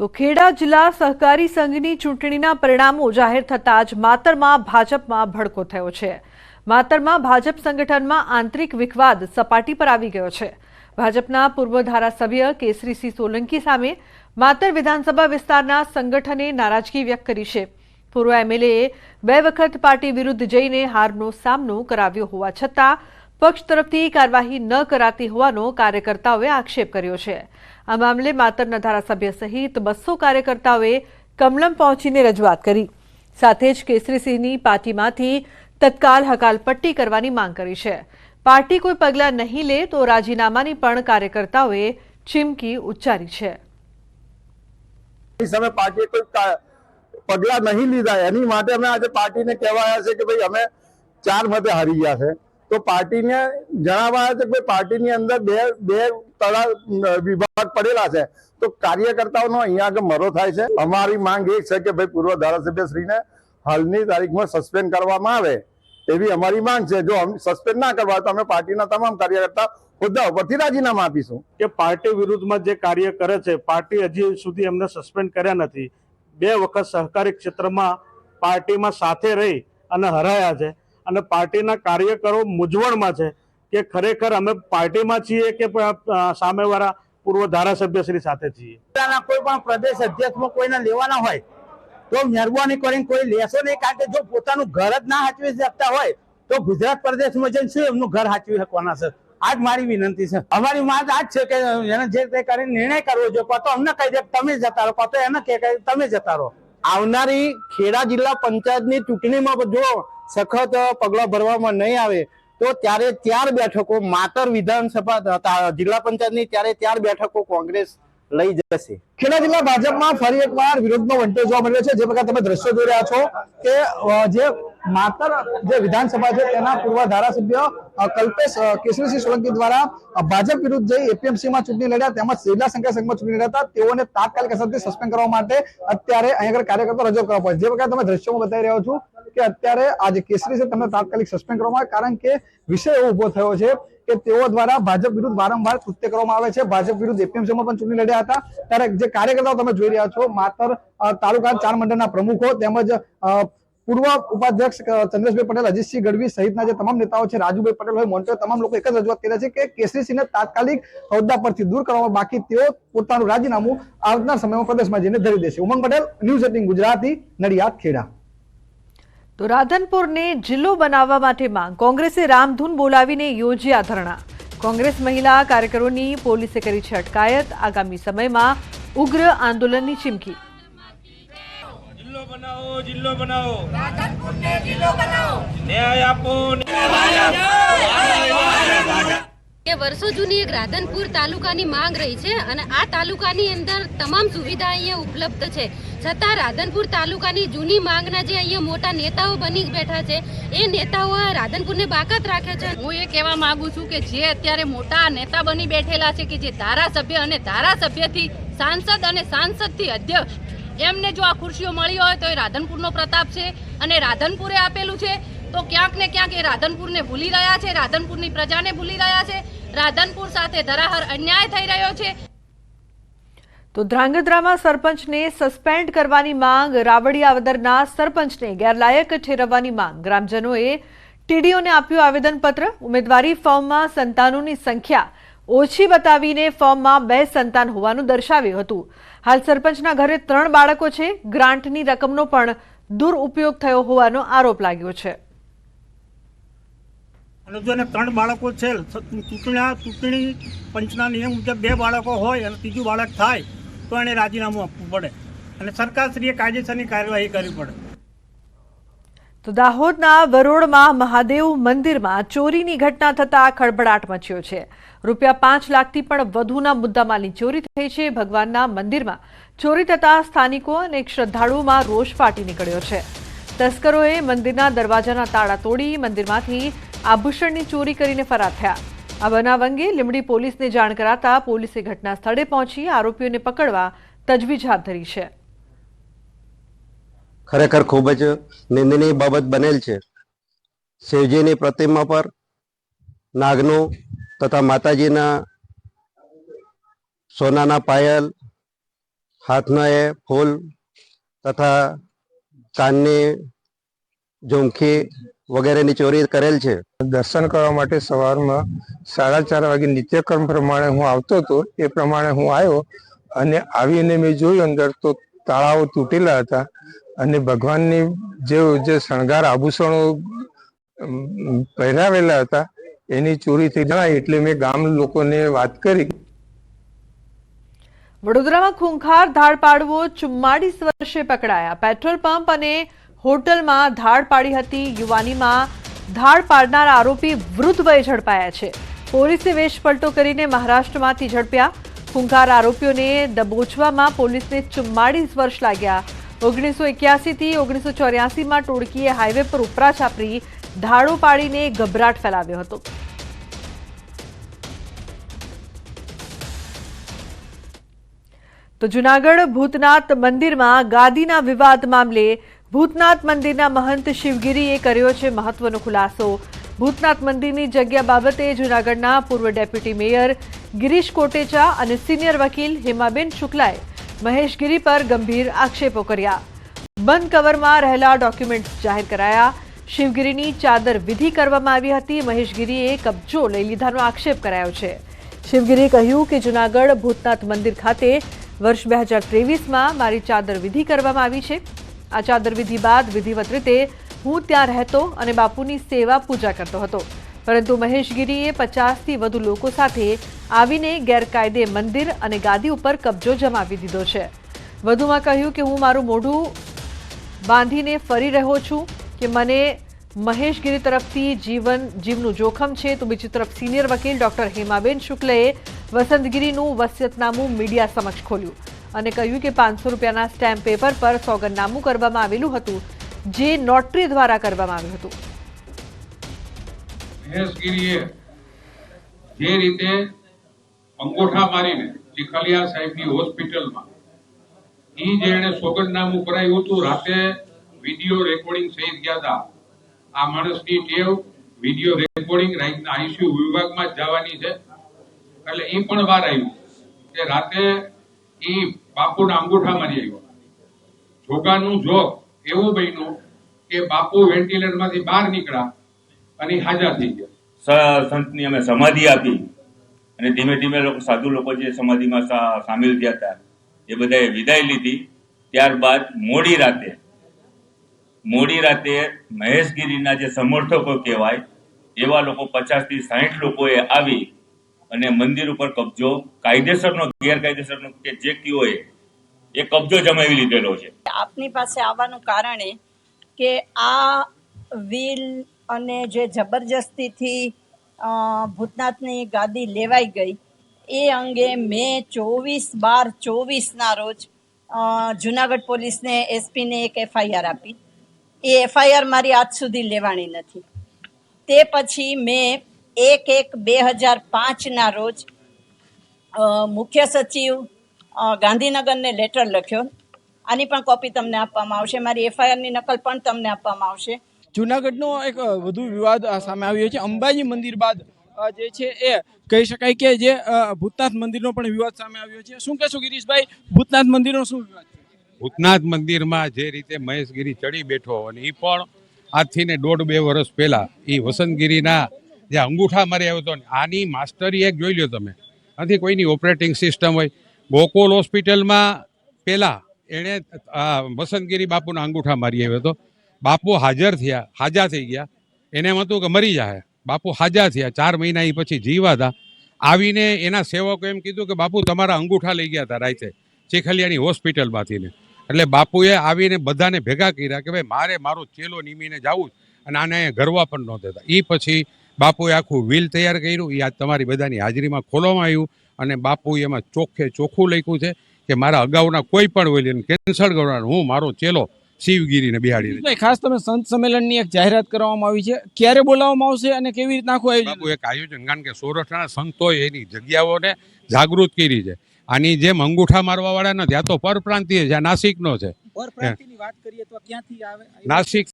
તો ખેડા જિલ્લા સહકારી સંઘની ચૂંટણીના પરિણામો જાહેર થતાં જ માતરમાં ભાજપમાં ભડકો થયો છે। માતરમાં ભાજપ સંગઠનમાં આંતરિક વિખવાદ સપાટી પર આવી ગયો છે। ભાજપના પૂર્વ ધારાસભ્ય કેસરીસિંહ સોલંકી સામે માતર વિધાનસભા વિસ્તારના સંગઠને નારાજગી વ્યક્ત કરી છે। પૂર્વ એમએલએએ 2 વખત પાર્ટી વિરુદ્ધ જઈને હારનો સામનો કરાવ્યો હોવા છતાં પક્ષ તરફથી કાર્યવાહી ન કરાતી હોવાનો કાર્યકર્તાઓએ આક્ષેપ કર્યો છે। આ મામલે માતરના ધારાસભ્ય સહિત 200 કાર્યકર્તાઓએ કમલમ પહોંચીને રજૂઆત કરી। સાથે જ કેસરીસિંહની પાર્ટીમાંથી તત્કાલ હકાલપટ્ટી કરવાની માંગ કરી છે। પાર્ટી કોઈ પગલાં નહીં લે તો રાજીનામાની પણ કાર્યકર્તાઓએ ચીમકી ઉચ્ચારી છે। इस समय पार्टी कोई पगला नहीं लीधा एनी माटे अमे आज पार्टी ने कहेवाया है कि भाई अमे 4 मते हारी गया है तो पार्टी ने जणावाया है कि पार्टी ની અંદર બે તળા વિભાગ પડેલા છે તો કાર્યકર્તાઓનો અહીંયા આગળ મરો થાય છે। અમારી માંગ એ છે કે ભાઈ પૂર્વ ધારાસભ્ય શ્રીને હાલની તારીખમાં સસ્પેન્ડ કરવામાં આવે એવી અમારી માંગ છે। જો સસ્પેન્ડ ના કરવા તો અમે પાર્ટીના તમામ કાર્યકર્તા હોદ્દા ઉપરથી રાજીનામા આપીશું। કે પાર્ટી વિરુદ્ધમાં જે કાર્ય કરે છે પાર્ટી હજી સુધી એમને સસ્પેન્ડ કર્યા નથી। 2 વખત સહકારી ક્ષેત્રમાં પાર્ટીમાં સાથે રહી અને હરાયા છે અને પાર્ટીના કાર્યકરો મૂંઝવણમાં છે કે ખરેખર અમે પાર્ટીમાં છીએ કે સામેવાળા પૂર્વ ધારાસભ્ય શ્રી સાથે છીએ। કોઈ પણ પ્રદેશ અધ્યક્ષમાં કોઈને લેવાના હોય તો મહેરબાની કરીને કોઈ લેશો નહીં, કારણ કે જો પોતાનું ઘર જ ના સાચવી શકતા હોય તો ગુજરાત પ્રદેશમાં જઈને શું એમનું ઘર સાચવી શકવાના છે। આજ મારી વિનંતી છે, અમારી માંગ આજ છે કે એને જે તે કરીને નિર્ણય કરવો જોઈએ। કાં તો અમને કહી દે તમે જતા રહો, કાં તો એને કહે તમે જતા રહો। આવનારી ખેડા જિલ્લા પંચાયતની ચૂંટણીમાં જો સખત પગલાં ભરવામાં નહીં આવે તો ત્યારે 4 બેઠકો માતર વિધાનસભા જિલ્લા પંચાયતની ત્યારે 4 બેઠકો કોંગ્રેસ લઈ જશે। ખેડા જિલ્લા ભાજપમાં ફરી એકવાર વિરોધનો વંટો જોવા મળ્યો છે। જે પ્રકાર તમે દ્રશ્યો જોઈ રહ્યા છો કે જે માતર જે વિધાનસભા છે તેના પૂર્વ ધારાસભ્ય કલ્પેશ કેસરીસિંહ સોલંકી દ્વારા ભાજપ વિરુદ્ધ જઈ એપીએમસીમાં ચૂંટણી લડ્યા તેમજ જિલ્લા સંઘ સંઘમાં ચૂંટણી લડ્યા હતા। તેઓને તાત્કાલિક અસરથી સસ્પેન્ડ કરવા માટે અત્યારે અહીંયા કાર્યકર્તાઓ રજૂ કરવા પડે। જે પ્રકાર તમે દ્રશ્યોમાં બતાવી રહ્યો છું કે અત્યારે આજે કેસરી છે તેમને તાત્કાલિક સસ્પેન્ડ કરવામાં આવે, કારણ કે વિષય એવો ઉભો થયો છે કે તેઓ દ્વારા ભાજપ વિરુદ્ધ વારંવાર કૃત્ય કરવામાં આવે છે। ભાજપ વિરુદ્ધ એપીએમસીમાં પણ ચૂંટણી લડ્યા હતા ત્યારે જે કાર્યકર્તાઓ તમે જોઈ રહ્યા છો માતર તાલુકા 4 મંડળના પ્રમુખો તેમજ પૂર્વ ઉપાધ્યક્ષ ચંદ્રેશભાઈ પટેલ, અજીતસિંહ ગઢવી સહિતના જે તમામ નેતાઓ છે, રાજુભાઈ પટેલ હોય, મોન્ટો, તમામ લોકો એક જ રજૂઆત કર્યા છે કે કેસરીસિંહને તાત્કાલિક હોદ્દા પરથી દૂર કરવામાં, બાકી તેઓ પોતાનું રાજીનામું આવનાર સમયમાં પ્રદેશમાં જઈને ધરી દેશે। ઉમંગ પટેલ, ન્યૂઝ 18 ગુજરાતી, નડિયાદ, ખેડા। તો રાધનપુરને જિલ્લો બનાવવા માટે માંગ, કોંગ્રેસે રામધૂન બોલાવીને યોજ્યા ધરણા। કોંગ્રેસ મહિલા કાર્યકરોની પોલીસે કરી છે અટકાયત। આગામી સમયમાં ઉગ્ર આંદોલનની ચીમકી। જિલ્લો બનાવો રાધનપુરને જિલ્લો બનાવો, ન્યાય આપો કે વર્ષો જૂની એક રાધનપુર તાલુકાની માંગ રહી છે અને આ તાલુકાની અંદર તમામ સુવિધા અહીંયા ઉપલબ્ધ છે, છતાં રાધનપુર તાલુકાની જૂની માંગના જે અહીંયા મોટા નેતાઓ બની બેઠા છે એ નેતાઓ રાધનપુરને બાકાત રાખે છે। હું એ કહેવા માંગુ છું કે જે અત્યારે મોટા નેતા બની બેઠેલા છે કે જે ધારાસભ્ય અને ધારાસભ્યથી સાંસદ અને સાંસદથી અધ્યક્ષ એમને જો આ ખુરશીઓ મળી હોય તો એ રાધનપુરનો પ્રતાપ છે અને રાધનપુરે આપેલું છે તો ક્યાંક ને ક્યાંક એ રાધનપુરને ભૂલી રહ્યા છે, રાધનપુરની પ્રજાને ભૂલી રહ્યા છે। રાધનપુર સાથે ધરાહર અન્યાય થઈ રહ્યો છે। તો ધ્રાંગધ્રામાં સરપંચને સસ્પેન્ડ કરવાની માંગ, રાવડિયાવદરના સરપંચને ગેરલાયક ઠેરવવાની માંગ। ગ્રામજનોએ ટીડીઓને આપ્યું આવેદનપત્ર। ઉમેદવારી ફોર્મમાં સંતાનોની સંખ્યા ઓછી બતાવીને ફોર્મમાં 2 સંતાન હોવાનું દર્શાવ્યું હતું। હાલ સરપંચના ઘરે 3 બાળકો છે। ગ્રાન્ટની રકમનો પણ દુરુપયોગ થયો હોવાનો આરોપ લાગ્યો છે। અને જો એને 3 બાળકો છે, ચૂંટણી પંચના નિયમ મુજબ 2 બાળકો હોય અને ત્રીજું બાળક થાય તો એને રાજીનામું આપવું પડે અને સરકારશ્રીએ કાયદેસરની કાર્યવાહી કરવી પડે। તો દાહોદના વરોડમાં મહાદેવ મંદિરમાં ચોરીની ઘટના થતાં ખળભળાટ મચ્યો છે। ₹5 લાખથી પણ વધુના મુદ્દામાલની ચોરી થઈ છે। ભગવાનના મંદિરમાં ચોરી થતાં સ્થાનિકો અને શ્રદ્ધાળુઓમાં રોષ ફાટી નીકળ્યો છે। તસ્કરોએ મંદિરના દરવાજાના તાળા તોડી મંદિરમાંથી આભૂષણની ચોરી કરીને ફરાર થયા। આ બનાવ અંગે લીંબડી પોલીસને જાણ કરાતા પોલીસે ઘટના સ્થળે પહોંચી આરોપીઓને પકડવા તજવીજ હાથ ધરી છે। ખરેખર ખૂબ જ નિંદનીય બાબત બનેલ છે। શિવજીની પ્રતિમા પર નાગનું તથા માતાજીના સોનાના પાયલ હાથના એ ફૂલ તથા કાનની ઝુમકી વગેરેની ચોરી કરેલ છે. દર્શન કરવા માટે સવારમાં 4:30 વાગે નિત્યક્રમ પ્રમાણે હું આવતો હતો. એ પ્રમાણે હું આવ્યો અને આવીને મેં જોયું અંદર તો તાળાઓ તૂટેલા હતા અને ભગવાનની જે શણગાર આભૂષણો પહેરાવેલા હતા એની ચોરી થઈ જણાય એટલે મેં ગામ લોકોને વાત કરી. વડોદરામાં ખૂંખાર ધાડ પાડવો 44 વર્ષે પકડાયા. પેટ્રોલ પંપ અને હોટલમાં ધાડ પાડી હતી. યુવાનીમાં ધાડ પાડનાર આરોપી વૃદ્ધ વયે ઝડપાયા છે. પોલીસે વેશપલટો કરીને મહારાષ્ટ્રમાંથી ઝડપ્યા. ખૂંખાર આરોપીઓને દબોચવામાં પોલીસને 44 વર્ષ લાગ્યા. 1981 થી 1984માં ટોળકીએ હાઈવે પર ઉપરા છાપરી ધાડો પાડીને ગભરાટ ફેલાવ્યો હતો. તો જૂનાગઢ ભૂતનાથ મંદિરમાં ગાદીના વિવાદ મામલે ભૂતનાથ મંદિરના મહંત શિવગીરીએ કર્યો છે મહત્વનો ખુલાસો. ભૂતનાથ મંદિરની જગ્યા બાબતે જૂનાગઢના પૂર્વ ડેપ્યુટી મેયર ગિરીશ કોટેચા અને સિનિયર વકીલ હેમાબેન શુક્લાએ મહેશ ગીરી પર ગંભીર આક્ષેપો કર્યા. બંધ કવરમાં રહેલા ડોક્યુમેન્ટ્સ જાહેર કરાયા. શિવગીરીની ચાદર વિધિ કરવામાં આવી હતી. મહેશ ગીરીએ કબજો લઈ લીધાનો આક્ષેપ કરાયો છે. શિવગીરીએ કહ્યું કે જૂનાગઢ ભૂતનાથ મંદિર ખાતે વર્ષ 2023માં મારી ચાદર વિધિ કરવામાં આવી છે. આ ચાદર વિધિ બાદ વિધિવત રીતે હું ત્યાં રહેતો અને બાપુની સેવા પૂજા કરતો હતો. પરંતુ મહેશ ગીરીએ 50થી વધુ લોકો સાથે આવીને ગેરકાયદે મંદિર અને ગાદી ઉપર કબજો જમાવી દીધો છે. વધુમાં કહ્યું કે હું મારું મોઢું બાંધીને ફરી રહ્યો છું કે મને મહેશ ગીરી તરફથી જીવનું જોખમ છે. તો બીજી તરફ સિનિયર વકીલ ડોક્ટર હેમાબેન શુક્લએ વસંતગીરીનું વસિયતનામું મીડિયા સમક્ષ ખોલ્યું અને કહ્યું કે 500 રૂપિયાના સ્ટેમ્પ પેપર પર સોગંદનામું કરવામાં આવેલું હતું જે નોટરી દ્વારા કરવામાં આવ્યું હતું. મહેશગીરીએ જે રીતે અંગૂઠા મારીને ચીખલિયા સાહેબની હોસ્પિટલમાં જે એને સોગંદનામું કરાયું હતું રાતે વિડીયો રેકોર્ડિંગ સહિત ગયા હતા. આ માણસની ટેવ વિડીયો રેકોર્ડિંગ રાઈટના આઈસીયુ વિભાગમાં જ જવાની છે. એટલે એ પણ વાર આવ્યું કે રાતે એ બાપુના અંગૂઠા મારી આવ્યો. જોગાનું જોગ એવું બન્યું કે બાપુ વેન્ટિલેટરમાંથી બહાર નીકળ્યા અને હાજા થઈ ગયા. સંતની અમે સમાધિ આપી અને ધીમે ધીમે સાધુ લોકો જે સમાધિમાં સામેલ થયા હતા એ બધાએ વિદાય લીધી. ત્યારબાદ મોડી રાતે મહેશગીરીના જે સમર્થકો કહેવાય એવા લોકો 50 થી 60 લોકોએ આવી અને મંદિર ઉપર કબજો કાયદેસરનો ગેરકાયદેસરનો કે જે કયો એ કબજો જમાવી લીધેલો છે. આપની પાસે આવવાનું કારણ એ કે આ વિલ અને જે જબરજસ્તીથી ભૂતનાથની ગાદી લેવાઈ ગઈ એ અંગે મેં 24/12/24ના રોજ જુનાગઢ પોલીસને એસપીને એક એફઆઈઆર આપી. એ એફઆઈઆર મારી આજ સુધી લેવાણી નથી. તે પછી મેં 1/1/2005ના રોજ મુખ્ય સચિવ ગાંધીનગરને લેટર લખ્યો. આની પણ કોપી તમને આપવામાં આવશે. મારી એફઆઈઆરની નકલ પણ તમને આપવામાં આવશે. જુનાગઢનો એક વધુ વિવાદ સામે આવ્યો છે. અંબાજી મંદિર બાદ જે છે એ કહી શકાય કે જે ભૂતનાથ મંદિરનો પણ વિવાદ સામે આવ્યો છે. શું કહેશો ગિરીશભાઈ, ભૂતનાથ મંદિરનો શું વિવાદ છે? ભૂતનાથ મંદિરમાં જે રીતે મહેશગીરી ચડી બેઠો અને એ પણ આજથી ને 1.5-2 વર્ષ પહેલા એ વસંતગીરીના જે અંગૂઠા મારી આવ્યો હતો આની માસ્ટરી એક જોઈ લો તમે. નથી કોઈની ઓપરેટિંગ સિસ્ટમ હોય. ગોકુલ હોસ્પિટલમાં પહેલા એણે વસંતગીરી બાપુના અંગૂઠા મારી આવ્યો હતો. બાપુ હાજા થઈ ગયા. એને એમ હતું કે મરી જાય. બાપુ હાજા થયા. 4 મહિના એ પછી જીવા હતા. આવીને એના સેવકો એમ કીધું કે બાપુ તમારા અંગૂઠા લઈ ગયા હતા રાતે ચીખલિયાની હોસ્પિટલમાંથી. એટલે બાપુએ આવીને બધાને ભેગા કર્યા કે ભાઈ મારે મારો ચેલો નીમીને જવું અને આને ગરવા પણ ન દેતા. એ પછી બાપુએ આખું વ્હીલ તૈયાર કર્યું. એ આજ તમારી બધાની હાજરીમાં ખોલવામાં આવ્યું અને બાપુએ એમાં ચોખ્ખું લખ્યું છે કે મારા અગાઉના કોઈ પણ હોય કેન્સલ કરવાનું, હું મારો ચેલો શિવગીરીને બિહાડી. ખાસ તમે સંત સંમેલનની એક જાહેરાત કરવામાં આવી છે. ક્યારે બોલાવવામાં આવશે અને કેવી રીતના આખું આયોજન? બાપુ એક આયોજન, કારણ કે સૌરાષ્ટ્રના સંતોએ એની જગ્યાઓને જાગૃત કરી છે. આની જેમ અંગૂઠા મારવા વાળા નથી, આ તો પરપ્રાંતીય છે. આ નાસિકનો છે. પરપ્રાંતિની વાત કરીએ તો ક્યાંથી આવે? નાસિક